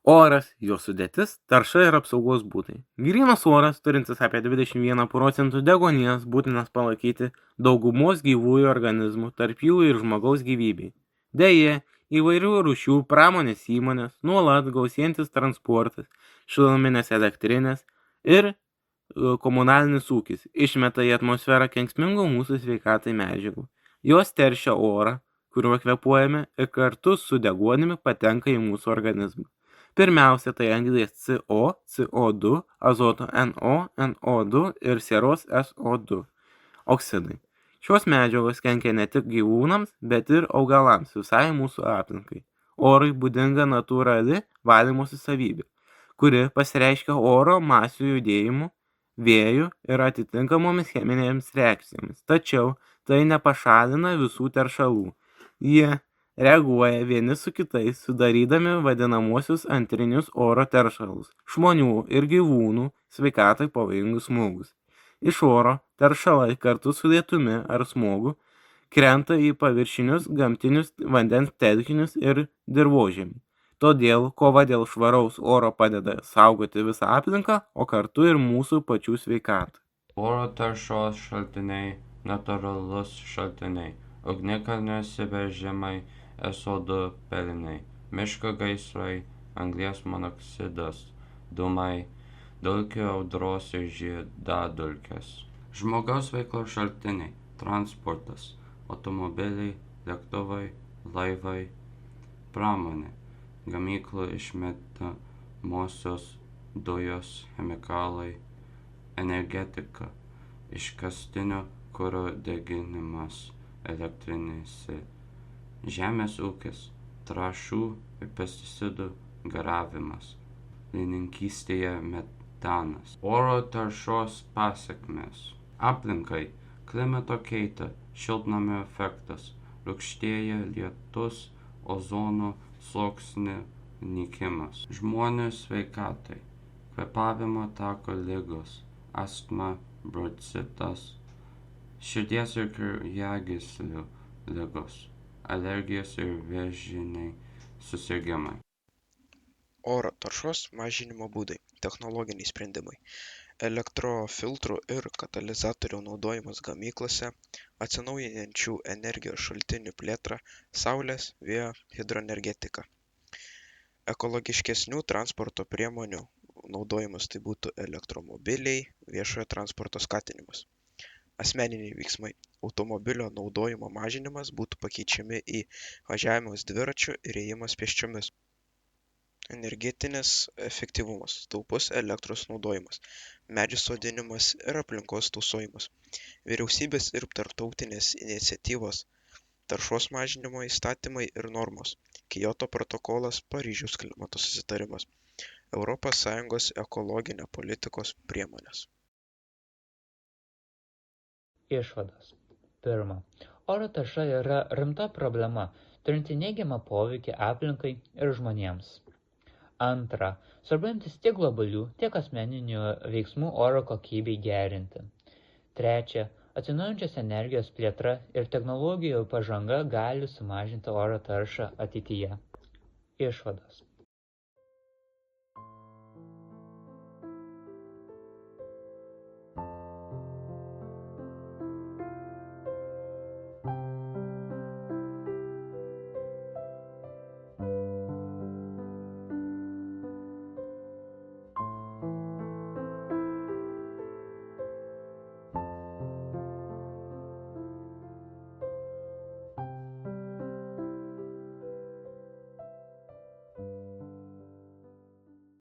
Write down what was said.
Oras, jo sudėtis, tarša ir apsaugos būdai. Grynas oras, turintis apie 21% deguonies, būtinas palaikyti daugumos gyvųjų organizmų, tarp jų ir žmogaus gyvybei. Deja, įvairių rūšių pramonės įmonės, nuolat gausėjantis transportas, šiluminės elektrinės ir komunalinis ūkis išmeta į atmosferą kenksmingų mūsų sveikatai medžiagų. Jos teršia orą, kuriuo kvėpuojame, ir kartu su deguonimi patenka į mūsų organizmą. Pirmiausia, tai anglies CO, CO2, azoto NO, NO2 ir sieros SO2 oksidai. Šios medžiagos kenkia ne tik gyvūnams, bet ir augalams, visai mūsų aplinkai. Orui būdinga natūrali valymosi savybė, kuri pasireiškia oro masių judėjimu, vėju ir atitinkamomis cheminėmis reakcijomis. Tačiau tai nepašalina visų teršalų. Jie reaguoja vieni su kitais, sudarydami vadinamuosius antrinius oro teršalus, žmonių ir gyvūnų sveikatai pavojingus smūgius. Iš oro teršalai kartu su lietumi ar smogu krenta į paviršinius gamtinius vandens telkinius ir dirvožemį. Todėl kova dėl švaraus oro padeda saugoti visą aplinką, o kartu ir mūsų pačių sveikatą. Oro taršos šaltiniai, natūralus šaltiniai, ugnikalnio išsiveržimai, SO2 peliniai, miško gaisrai, anglies monoksidas, dūmai, dulkių audros ir žiedadulkės. Žmogaus veiklos šaltiniai, transportas, automobiliai, lėktuvai, laivai, pramonė, gamyklų išmetamosios dujos, chemikalai, energetika, iškastinio kuro deginimas elektrinėse, žemės ūkis, trąšų ir pesticidų garavimas, linininkystėje metanas. Oro taršos pasekmės. Aplinkai, klimato kaita, šiltnamio efektas, rūgštėja lietus, ozono sluoksnio nykimas. Žmonių sveikatai, kvėpavimo tako ligos, astma, bronchitas, širdies ir kraujagyslių ligos, alergijos ir vėžiniai susirgimai. Oro taršos mažinimo būdai, technologiniai sprendimai, elektrofiltrų ir katalizatorių naudojimas gamyklose, atsinaujinančių energijos šaltinių plėtra, saulės, vėjo, hidroenergetika. Ekologiškesnių transporto priemonių naudojimas tai būtų elektromobiliai, viešojo transporto skatinimas. Asmeniniai veiksmai. Automobilio naudojimo mažinimas būtų pakeičiami į važiavimas dviračiu ir ėjimas pėsčiomis. Energetinis efektyvumas, taupus elektros naudojimas, medžių sodinimas ir aplinkos tausojimas. Vyriausybės ir tarptautinės iniciatyvos, taršos mažinimo įstatymai ir normos, Kioto protokolas, Paryžiaus klimato susitarimas, ES ekologinė politikos priemonės. Išvados. Pirma, oro tarša yra rimta problema, turinti neigiamą poveikį aplinkai ir žmonėms. Antra, svarbu imtis tiek globalių, tiek asmeninių veiksmų oro kokybei gerinti. Trečia, atsinaujinančios energijos plėtra ir technologijų pažanga gali sumažinti oro taršą ateityje. Išvados.